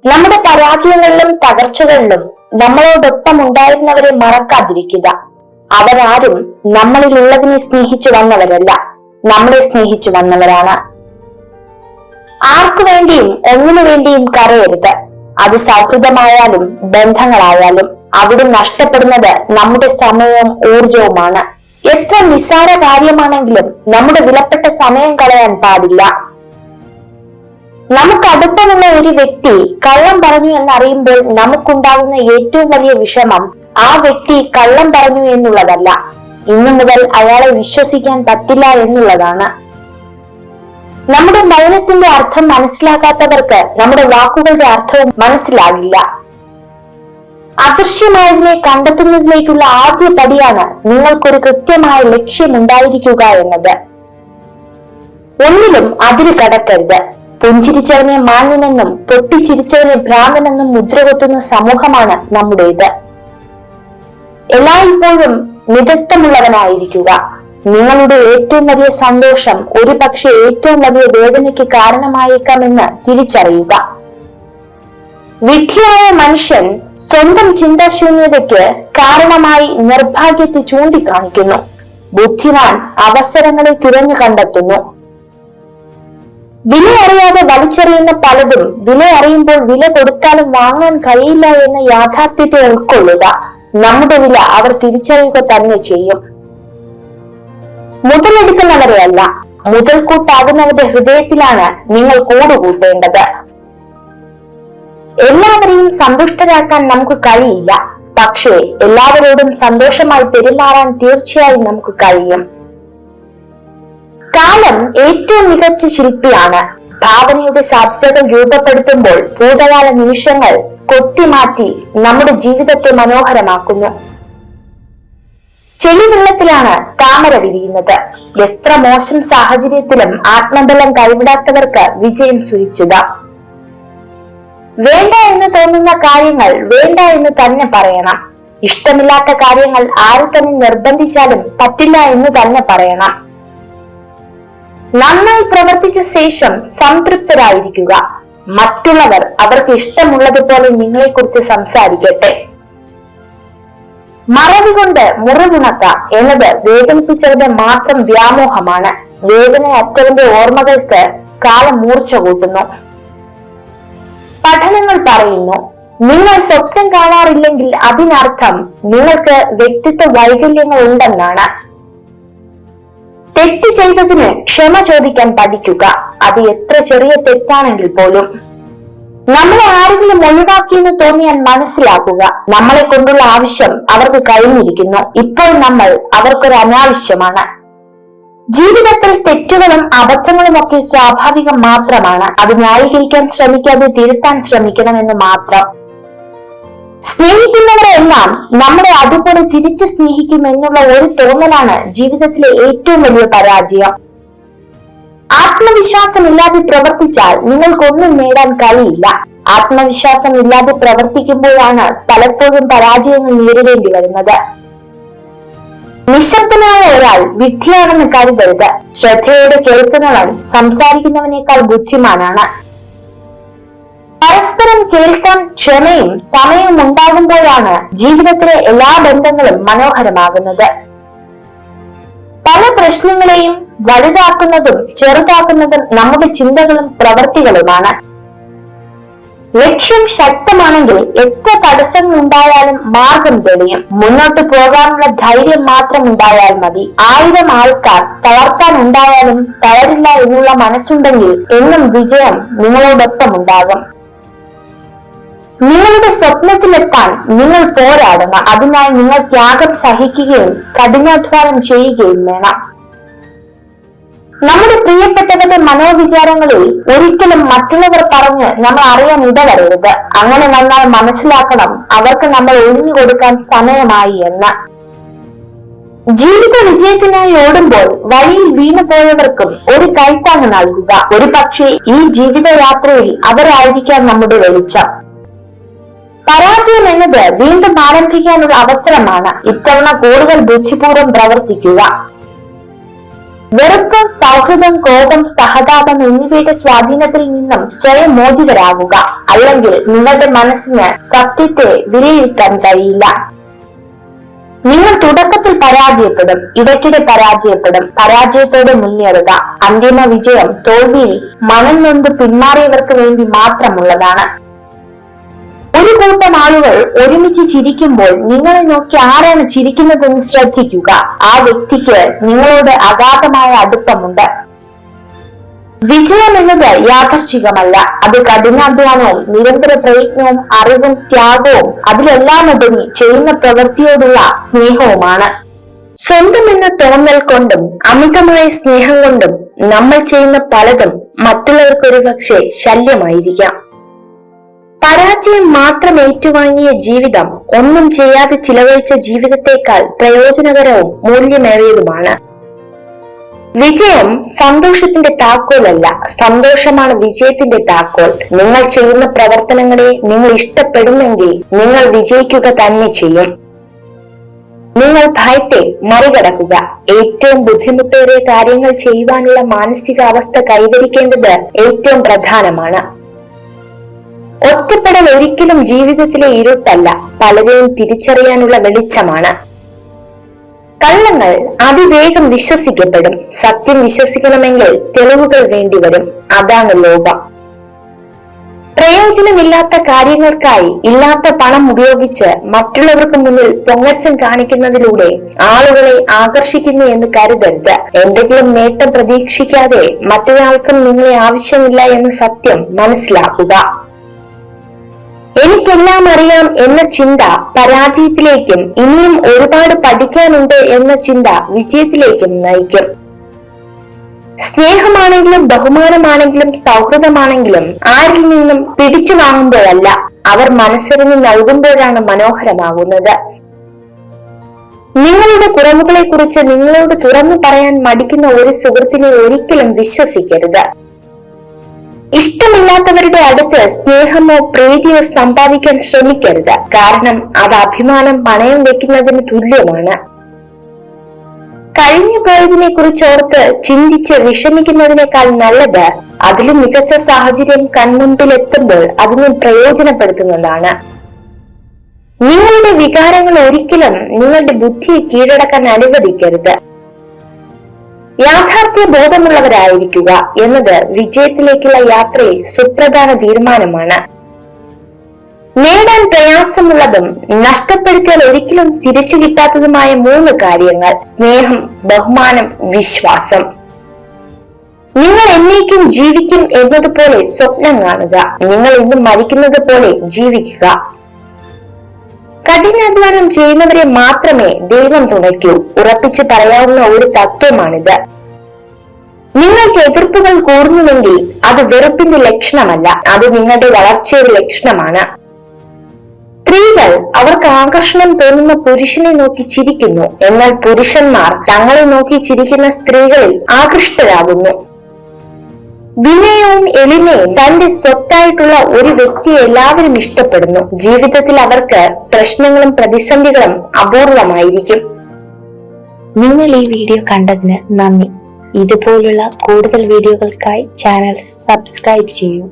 നമ്മുടെ പരാജയങ്ങളിലും തകർച്ചകളിലും നമ്മളോടൊപ്പം ഉണ്ടായിരുന്നവരെ മറക്കാതിരിക്കുക. അവരാരും നമ്മളിലുള്ളതിനെ സ്നേഹിച്ചു വന്നവരല്ല, നമ്മളെ സ്നേഹിച്ചു വന്നവരാണ്. ആർക്കു വേണ്ടിയും ഒന്നിനു വേണ്ടിയും കരയരുത്. അത് സൗഹൃദമായാലും ബന്ധങ്ങളായാലും. അവിടെ നഷ്ടപ്പെടുന്നത് നമ്മുടെ സമയവും ഊർജവുമാണ്. എത്ര നിസ്സാര കാര്യമാണെങ്കിലും നമ്മുടെ വിലപ്പെട്ട സമയം കളയാൻ പാടില്ല. നമുക്ക് അടുപ്പമുള്ള ഒരു വ്യക്തി കള്ളം പറഞ്ഞു എന്നറിയുമ്പോൾ നമുക്കുണ്ടാകുന്ന ഏറ്റവും വലിയ വിഷമം ആ വ്യക്തി കള്ളം പറഞ്ഞു എന്നുള്ളതല്ല, ഇന്നു മുതൽ അയാളെ വിശ്വസിക്കാൻ പറ്റില്ല എന്നുള്ളതാണ്. നമ്മുടെ മൗനത്തിന്റെ അർത്ഥം മനസ്സിലാക്കാത്തവർക്ക് നമ്മുടെ വാക്കുകളുടെ അർത്ഥവും മനസ്സിലാകില്ല. അദൃശ്യമായതിനെ കണ്ടെത്തുന്നതിലേക്കുള്ള ആദ്യ പടിയാണ് നിങ്ങൾക്കൊരു കൃത്യമായ ലക്ഷ്യമുണ്ടായിരിക്കുക എന്നത്. ഒന്നിലും അതിര് കടക്കരുത്. പുഞ്ചിരിച്ചവനെ മാന്യനെന്നും പൊട്ടിച്ചിരിച്ചവനെ ഭ്രാന്തനെന്നും മുദ്രകൊത്തുന്ന സമൂഹമാണ് നമ്മുടേത്. എല്ലായ്പ്പോഴും മിതത്വമുള്ളവനായിരിക്കുക. നിങ്ങളുടെ ഏറ്റവും വലിയ സന്തോഷം ഒരു പക്ഷെ ഏറ്റവും വലിയ വേദനയ്ക്ക് കാരണമായേക്കാമെന്ന് തിരിച്ചറിയുക. വിഡ്ഢിയായ മനുഷ്യൻ സ്വന്തം ചിന്താശൂന്യതയ്ക്ക് കാരണമായി നിർഭാഗ്യത്തെ ചൂണ്ടിക്കാണിക്കുന്നു. ബുദ്ധിമാൻ അവസരങ്ങളെ തിരഞ്ഞു കണ്ടെത്തുന്നു. വില അറിയാതെ വലിച്ചെറിയുന്ന പലതും വില അറിയുമ്പോൾ വില കൊടുത്താലും വാങ്ങാൻ കഴിയില്ല എന്ന യാഥാർത്ഥ്യത്തെ ഉൾക്കൊള്ളുക. നമ്മുടെ വില അവർ തിരിച്ചറിയുക തന്നെ ചെയ്യും. മുതലെടുക്കുന്നവരെയല്ല, മുതൽക്കൂട്ടാകുന്നവരുടെ ഹൃദയത്തിലാണ് നിങ്ങൾ കൂടുകൂട്ടേണ്ടത്. എല്ലാവരെയും സന്തുഷ്ടരാക്കാൻ നമുക്ക് കഴിയില്ല, പക്ഷേ എല്ലാവരോടും സന്തോഷമായി പെരുമാറാൻ തീർച്ചയായും നമുക്ക് കഴിയും. കാലം ഏറ്റവും മികച്ച ശില്പിയാണ്. ഭാവനയുടെ സാധ്യതകൾ രൂപപ്പെടുത്തുമ്പോൾ ഭൂതകാല നിമിഷങ്ങൾ കൊത്തിമാറ്റി നമ്മുടെ ജീവിതത്തെ മനോഹരമാക്കുന്നു. ചെളിവെള്ളത്തിലാണ് താമര വിരിയുന്നത്. എത്ര മോശം സാഹചര്യത്തിലും ആത്മബലം കൈവിടാത്തവർക്ക് വിജയം സുനിശ്ചിത. വേണ്ട എന്ന് തോന്നുന്ന കാര്യങ്ങൾ വേണ്ട എന്ന് തന്നെ പറയണം. ഇഷ്ടമില്ലാത്ത കാര്യങ്ങൾ ആര് തന്നെ നിർബന്ധിച്ചാലും പറ്റില്ല എന്ന് തന്നെ പറയണം. നന്നായി പ്രവർത്തിച്ച ശേഷം സംതൃപ്തരായിരിക്കുക. മറ്റുള്ളവർ അവർക്ക് ഇഷ്ടമുള്ളതുപോലെ നിങ്ങളെ കുറിച്ച് സംസാരിക്കട്ടെ. മറവി കൊണ്ട് മുറിവുണക്ക എന്നത് വേദനിപ്പിച്ചവന്റെ മാത്രം വ്യാമോഹമാണ്. വേദനയറ്റവന്റെ ഓർമ്മകൾക്ക് കാലം മൂർച്ച കൂട്ടുന്നു. പഠനങ്ങൾ പറയുന്നു, നിങ്ങൾ സ്വപ്നം കാണാറില്ലെങ്കിൽ അതിനർത്ഥം നിങ്ങൾക്ക് വ്യക്തിത്വ വൈകല്യങ്ങൾ ഉണ്ടെന്നാണ്. തെറ്റ് ചെയ്തതിന് ക്ഷമ ചോദിക്കാൻ പഠിക്കുക. അത് എത്ര ചെറിയ തെറ്റാണെങ്കിൽ പോലും. നമ്മളെ ആരെങ്കിലും ഒഴിവാക്കിയെന്ന് തോന്നിയാൽ മനസ്സിലാക്കുക, നമ്മളെ കൊണ്ടുള്ള ആവശ്യം അവർക്ക് കഴിഞ്ഞിരിക്കുന്നു. ഇപ്പോൾ നമ്മൾ അവർക്കൊരു അനാവശ്യമാണ്. ജീവിതത്തിൽ തെറ്റുകളും അബദ്ധങ്ങളും ഒക്കെ സ്വാഭാവികം മാത്രമാണ്. അത് ന്യായീകരിക്കാൻ ശ്രമിക്കാതെ തിരുത്താൻ ശ്രമിക്കണമെന്ന് മാത്രം. സ്നേഹിക്കുന്നവരെല്ലാം നമ്മളെ അതുപോലെ തിരിച്ചു സ്നേഹിക്കും എന്നുള്ള ഒരു തോന്നലാണ് ജീവിതത്തിലെ ഏറ്റവും വലിയ പരാജയം. ആത്മവിശ്വാസം ഇല്ലാതെ പ്രവർത്തിച്ചാൽ നിങ്ങൾക്കൊന്നും നേടാൻ കഴിയില്ല. ആത്മവിശ്വാസം ഇല്ലാതെ പ്രവർത്തിക്കുമ്പോഴാണ് പലപ്പോഴും പരാജയങ്ങൾ നേരിടേണ്ടി വരുന്നത്. നിശബ്ദനായ ഒരാൾ വിഡ്ഢിയാണെന്ന് കരുതരുത്. ശ്രദ്ധയോടെ കേൾക്കുന്നവൻ സംസാരിക്കുന്നവനേക്കാൾ ബുദ്ധിമാനാണ്. പരസ്പരം കേൾക്കാൻ ക്ഷമയും സമയവും ഉണ്ടാകുമ്പോഴാണ് ജീവിതത്തിലെ എല്ലാ ബന്ധങ്ങളും മനോഹരമാകുന്നത്. പല പ്രശ്നങ്ങളെയും വലുതാക്കുന്നതും ചെറുതാക്കുന്നതും നമ്മുടെ ചിന്തകളും പ്രവൃത്തികളുമാണ്. ലക്ഷ്യം ശക്തമാണെങ്കിൽ എത്ര തടസ്സങ്ങൾ ഉണ്ടായാലും മാർഗം തെളിയും. മുന്നോട്ട് പോകാനുള്ള ധൈര്യം മാത്രം ഉണ്ടായാൽ മതി. 1000 ആൾക്കാർ തളർത്താൻ ഉണ്ടായാലും തളരില്ല എന്നുള്ള മനസ്സുണ്ടെങ്കിൽ എന്നും വിജയം നിങ്ങളോടൊപ്പം ഉണ്ടാകും. നിങ്ങളുടെ സ്വപ്നത്തിലെത്താൻ നിങ്ങൾ പോരാടണം. അതിനായി നിങ്ങൾ ത്യാഗം സഹിക്കുകയും കഠിനാധ്വാനം ചെയ്യുകയും വേണം. നമ്മുടെ പ്രിയപ്പെട്ടവരുടെ മനോവിചാരങ്ങളിൽ ഒരിക്കലും മറ്റുള്ളവർ പറഞ്ഞ് നമ്മൾ അറിയാൻ ഇടവരരുത്. അങ്ങനെ വന്നാൽ മനസ്സിലാക്കണം അവർക്ക് നമ്മൾ ഒഴിഞ്ഞു കൊടുക്കാൻ സമയമായി എന്ന്. ജീവിത വിജയത്തിനായി ഓടുമ്പോൾ വഴിയിൽ വീണുപോയവർക്കും ഒരു കൈത്താങ്ങ് നൽകുക. ഒരു പക്ഷേ ഈ ജീവിതയാത്രയിൽ അവരായിരിക്കാം നമ്മുടെ വെളിച്ചം. പരാജയം എന്നത് വീണ്ടും ആരംഭിക്കാനുള്ള അവസരമാണ്. ഇത്തവണ കൂടുതൽ ബുദ്ധിപൂർവ്വം പ്രവർത്തിക്കുക. വെറുപ്പ്, സൗഹൃദം, കോപം, സഹതാപം എന്നിവയുടെ സ്വാധീനത്തിൽ നിന്നും സ്വയം മോചിതരാകുക. അല്ലെങ്കിൽ നിങ്ങളുടെ മനസ്സിന് സത്യത്തെ വിലയിരുത്താൻ കഴിയില്ല. നിങ്ങൾ തുടക്കത്തിൽ പരാജയപ്പെടും, ഇടയ്ക്കിടെ പരാജയപ്പെടും. പരാജയത്തോടെ മുന്നേറുക. അന്തിമ വിജയം തോൽവിയിൽ മനം നൊന്ത് പിന്മാറിയവർക്ക് വേണ്ടി മാത്രമുള്ളതാണ്. ഒരു കൂട്ടം ആളുകൾ ഒരുമിച്ച് ചിരിക്കുമ്പോൾ നിങ്ങളെ നോക്കി ആരാണ് ചിരിക്കുന്നതെന്ന് ശ്രദ്ധിക്കുക. ആ വ്യക്തിക്ക് നിങ്ങളോട് അഗാധമായ അടുപ്പമുണ്ട്. വിജയം എന്നത് യാദർച്ഛികമല്ല. അത് കഠിനാധ്വാനവും നിരന്തര പ്രയത്നവും അറിവും ത്യാഗവും അതിലെല്ലാം ഉപരി ചെയ്യുന്ന പ്രവൃത്തിയോടുള്ള സ്നേഹവുമാണ്. സ്വന്തം എന്ന തോന്നൽ കൊണ്ടും അമിതമായ സ്നേഹം കൊണ്ടും നമ്മൾ ചെയ്യുന്ന പലതും മറ്റുള്ളവർക്കൊരു പക്ഷേ ശല്യമായിരിക്കാം. പരാജയം മാത്രം ഏറ്റുവാങ്ങിയ ജീവിതം ഒന്നും ചെയ്യാതെ ചിലവഴിച്ച ജീവിതത്തെക്കാൾ പ്രയോജനകരവും മൂല്യമേറിയതുമാണ്. വിജയം സന്തോഷത്തിന്റെ താക്കോലല്ല, സന്തോഷമാണ് വിജയത്തിന്റെ താക്കോൽ. നിങ്ങൾ ചെയ്യുന്ന പ്രവർത്തനങ്ങളെ നിങ്ങൾ ഇഷ്ടപ്പെടുന്നെങ്കിൽ നിങ്ങൾ വിജയിക്കുക തന്നെ ചെയ്യും. നിങ്ങൾ ഭയത്തെ മറികടക്കുക. ഏറ്റവും ബുദ്ധിമുട്ടേറിയ കാര്യങ്ങൾ ചെയ്യുവാനുള്ള മാനസികാവസ്ഥ കൈവരിക്കേണ്ടത് ഏറ്റവും പ്രധാനമാണ്. ഒറ്റപ്പെടൽ ഒരിക്കലും ജീവിതത്തിലെ ഇരുട്ടല്ല, പലരെയും തിരിച്ചറിയാനുള്ള വെളിച്ചമാണ്. കള്ളങ്ങൾ അതിവേഗം വിശ്വസിക്കപ്പെടും. സത്യം വിശ്വസിക്കണമെങ്കിൽ തെളിവുകൾ വേണ്ടിവരും. അതാണ് ലോകം. പ്രയോജനമില്ലാത്ത കാര്യങ്ങൾക്കായി ഇല്ലാത്ത പണം ഉപയോഗിച്ച് മറ്റുള്ളവർക്ക് മുന്നിൽ പൊങ്ങച്ചം കാണിക്കുന്നതിലൂടെ ആളുകളെ ആകർഷിക്കുന്നു എന്ന് കരുതരുത്. എന്തെങ്കിലും നേട്ടം പ്രതീക്ഷിക്കാതെ മറ്റൊരാൾക്കും നിങ്ങളെ ആവശ്യമില്ല എന്ന സത്യം മനസ്സിലാക്കുക. എനിക്കെല്ലാം അറിയാം എന്ന ചിന്ത പരാജയത്തിലേക്കും ഇനിയും ഒരുപാട് പഠിക്കാനുണ്ട് എന്ന ചിന്ത വിജയത്തിലേക്കും നയിക്കും. സ്നേഹമാണെങ്കിലും ബഹുമാനമാണെങ്കിലും സൗഹൃദമാണെങ്കിലും ആരിൽ നിന്നും പിടിച്ചു വാങ്ങുമ്പോഴല്ല, അവർ മനസ്സറിഞ്ഞ് നൽകുമ്പോഴാണ് മനോഹരമാകുന്നത്. നിങ്ങളുടെ കുറവുകളെ കുറിച്ച് നിങ്ങളോട് തുറന്നു പറയാൻ മടിക്കുന്ന ഒരു സുഹൃത്തിനെ ഒരിക്കലും വിശ്വസിക്കരുത്. ഇഷ്ടമില്ലാത്തവരുടെ അടുത്ത് സ്നേഹമോ പ്രീതിയോ സമ്പാദിക്കാൻ ശ്രമിക്കരുത്. കാരണം അത് അഭിമാനം പണയം വെക്കുന്നതിന് തുല്യമാണ്. കഴിഞ്ഞു പോയതിനെ കുറിച്ചോർത്ത് ചിന്തിച്ച് വിഷമിക്കുന്നതിനേക്കാൾ നല്ലത് അതിലും മികച്ച സാഹചര്യം കൺമുമ്പിൽ എത്തുമ്പോൾ അതിനെ പ്രയോജനപ്പെടുത്തുന്നതാണ്. നിങ്ങളുടെ വികാരങ്ങൾ ഒരിക്കലും നിങ്ങളുടെ ബുദ്ധിയെ കീഴടക്കാൻ അനുവദിക്കരുത്. യാഥാർത്ഥ്യ ബോധമുള്ളവരായിരിക്കുക എന്നത് വിജയത്തിലേക്കുള്ള യാത്രയിൽ സുപ്രധാന തീരുമാനമാണ്. നേടാൻ പ്രയാസമുള്ളതും നഷ്ടപ്പെടുത്തിയാൽ ഒരിക്കലും തിരിച്ചു കിട്ടാത്തതുമായ 3 കാര്യങ്ങൾ: സ്നേഹം, ബഹുമാനം, വിശ്വാസം. നിങ്ങൾ എന്നേക്കും ജീവിക്കും എന്നതുപോലെ സ്വപ്നം കാണുക. നിങ്ങൾ ഇന്ന് മരിക്കുന്നത് പോലെ ജീവിക്കുക. കഠിനാധ്വാനം ചെയ്യുന്നവരെ മാത്രമേ ദൈവം തുണയ്ക്കൂ. ഉറപ്പിച്ചു പറയാവുന്ന ഒരു തത്വമാണിത്. നിങ്ങൾക്ക് എതിർപ്പുകൾ കൂടുന്നുവെങ്കിൽ അത് വെറുപ്പിന്റെ ലക്ഷണമല്ല, അത് നിങ്ങളുടെ വളർച്ചയുടെ ലക്ഷണമാണ്. സ്ത്രീകൾ അവർക്ക് ആകർഷണം തോന്നുന്ന പുരുഷനെ നോക്കി ചിരിക്കുന്നു, എന്നാൽ പുരുഷന്മാർ തങ്ങളെ നോക്കി ചിരിക്കുന്ന സ്ത്രീകളിൽ ആകൃഷ്ടരാകുന്നു. വിനയവും എളിമയും തന്റെ സ്വത്തായിട്ടുള്ള ഒരു വ്യക്തിയെ എല്ലാവരും ഇഷ്ടപ്പെടുന്നു. ജീവിതത്തിൽ അവർക്ക് പ്രശ്നങ്ങളും പ്രതിസന്ധികളും അപൂർവമായിരിക്കും. നിങ്ങൾ ഈ വീഡിയോ കണ്ടതിന് നന്ദി. ഇതുപോലുള്ള കൂടുതൽ വീഡിയോകൾക്കായി ചാനൽ സബ്സ്ക്രൈബ് ചെയ്യൂ.